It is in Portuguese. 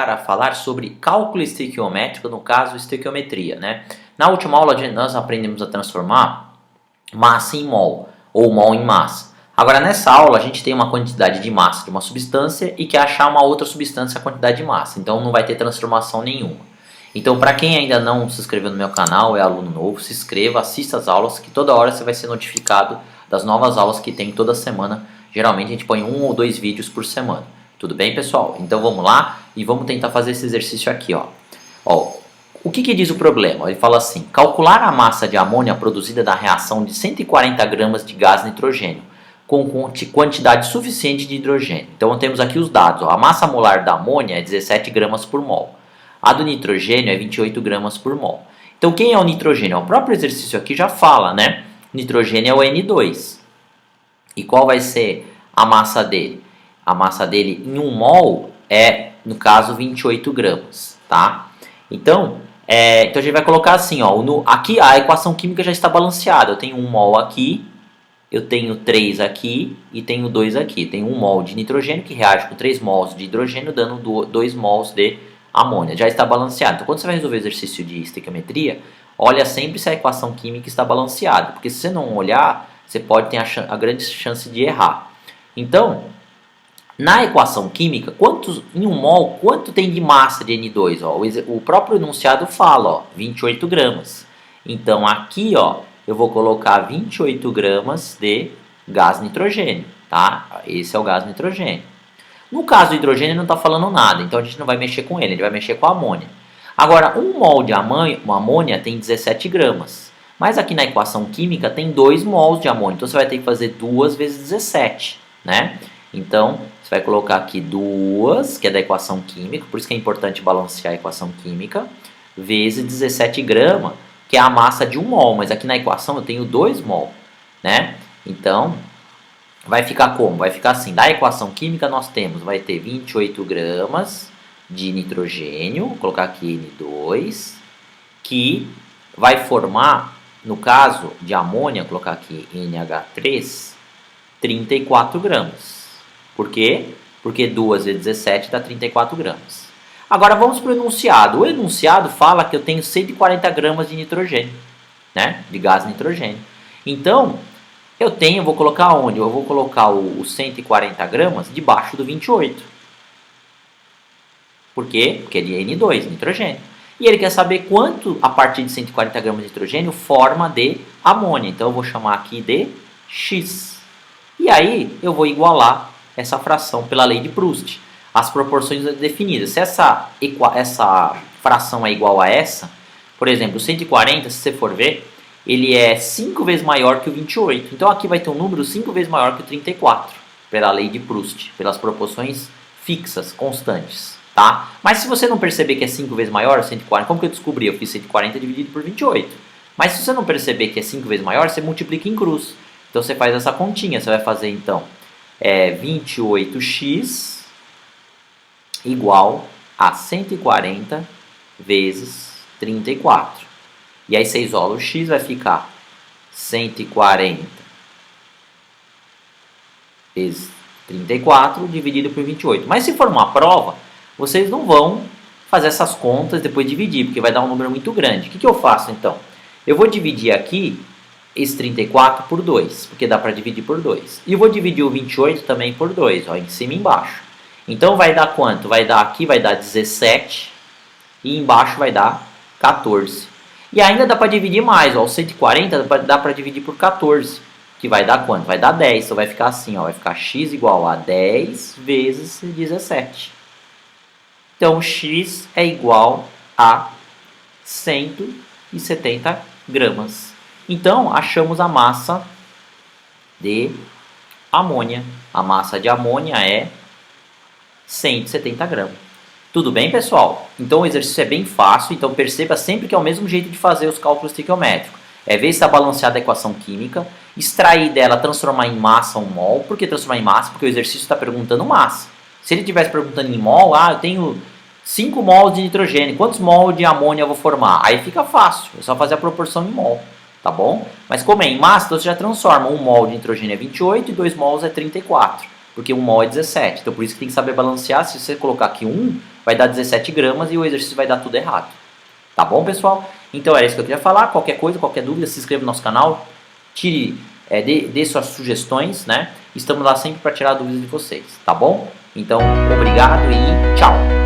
voltar a falar sobre cálculo estequiométrico, no caso estequiometria, né? Na última aula nós aprendemos a transformar massa em mol, ou mol em massa. Agora nessa aula a gente tem uma quantidade de massa de uma substância e quer achar uma outra substância a quantidade de massa, então não vai ter transformação nenhuma. Então para quem ainda não se inscreveu no meu canal, é aluno novo, se inscreva, assista as aulas, que toda hora você vai ser notificado das novas aulas que tem toda semana. Geralmente a gente põe 1 ou 2 vídeos por semana. Tudo bem, pessoal? Então vamos lá e vamos tentar fazer esse exercício aqui, ó. O que diz o problema? Ele fala assim: calcular a massa de amônia produzida da reação de 140 gramas de gás nitrogênio com quantidade suficiente de hidrogênio. Então temos aqui os dados, ó. A massa molar da amônia é 17 gramas por mol. A do nitrogênio é 28 gramas por mol. Então quem é o nitrogênio? O próprio exercício aqui já fala, né? O nitrogênio é o N2. E qual vai ser a massa dele? A massa dele em 1 mol é, no caso, 28 gramas, tá? Então a gente vai colocar assim, ó, aqui a equação química já está balanceada. Eu tenho 1 mol aqui, eu tenho 3 aqui e tenho 2 aqui. Tenho 1 mol de nitrogênio que reage com 3 mols de hidrogênio, dando 2 mols de amônia. Já está balanceado. Então, quando você vai resolver exercício de estequiometria, olha sempre se a equação química está balanceada, porque se você não olhar, você pode ter a grande chance de errar. Então, na equação química, em 1 mol, quanto tem de massa de N2? Ó, o próprio enunciado fala, ó, 28 gramas. Então, aqui, ó, eu vou colocar 28 gramas de gás nitrogênio, tá? Esse é o gás nitrogênio. No caso do hidrogênio, não está falando nada, então a gente não vai mexer com ele, a gente vai mexer com a amônia. Agora, 1 mol de amônia tem 17 gramas, mas aqui na equação química tem 2 mols de amônia, então você vai ter que fazer 2 vezes 17, né? Então, você vai colocar aqui 2, que é da equação química, por isso que é importante balancear a equação química, vezes 17 gramas, que é a massa de 1 mol, mas aqui na equação eu tenho 2 mol, né? Então, vai ficar como? Vai ficar assim, da equação química nós temos, vai ter 28 gramas de nitrogênio, vou colocar aqui N2, que vai formar, no caso de amônia, vou colocar aqui NH3, 34 gramas. Por quê? Porque 2 vezes 17 dá 34 gramas. Agora vamos para o enunciado. O enunciado fala que eu tenho 140 gramas de nitrogênio, né? De gás nitrogênio. Então, vou colocar onde? Eu vou colocar os 140 gramas debaixo do 28. Por quê? Porque ele é N2, nitrogênio. E ele quer saber quanto, a partir de 140 gramas de nitrogênio, forma de amônia. Então eu vou chamar aqui de X. E aí eu vou igualar essa fração pela lei de Proust. As proporções definidas. Se essa fração é igual a essa, por exemplo, o 140, se você for ver, ele é 5 vezes maior que o 28. Então aqui vai ter um número 5 vezes maior que o 34, pela lei de Proust, pelas proporções fixas, constantes, tá? Mas se você não perceber que é 5 vezes maior, 140, como que eu descobri? Eu fiz 140 dividido por 28. Mas se você não perceber que é 5 vezes maior, você multiplica em cruz. Então você faz essa continha, você vai fazer então 28x igual a 140 vezes 34. E aí você isola o x, vai ficar 140 vezes 34 dividido por 28. Mas se for uma prova, vocês não vão fazer essas contas depois de dividir, porque vai dar um número muito grande. O que eu faço então? Eu vou dividir aqui esse 34 por 2, porque dá para dividir por 2. E eu vou dividir o 28 também por 2, ó, em cima e embaixo. Então vai dar quanto? Aqui vai dar 17 e embaixo vai dar 14. E ainda dá para dividir mais, ó, o 140 dá para dividir por 14, que vai dar quanto? Vai dar 10, então vai ficar assim, ó, vai ficar x igual a 10 vezes 17. Então x é igual a 170 gramas. Então achamos a massa de amônia. A massa de amônia é 170 gramas. Tudo bem, pessoal? Então o exercício é bem fácil, então perceba sempre que é o mesmo jeito de fazer os cálculos estequiométricos. Ver se está balanceada a equação química, extrair dela, transformar em massa 1 mol. Por que transformar em massa? Porque o exercício está perguntando massa. Se ele estivesse perguntando em mol, eu tenho 5 mols de nitrogênio, quantos mols de amônia eu vou formar? Aí fica fácil, é só fazer a proporção em mol, tá bom? Mas como é em massa, então você já transforma, 1 mol de nitrogênio é 28 e 2 mols é 34. porque 1 mol é 17. Então por isso que tem que saber balancear. Se você colocar aqui 1, vai dar 17 gramas e o exercício vai dar tudo errado. Tá bom, pessoal? Então era isso que eu queria falar. Qualquer coisa, qualquer dúvida, se inscreva no nosso canal. Dê suas sugestões, né? Estamos lá sempre para tirar dúvidas de vocês, tá bom? Então, obrigado e tchau!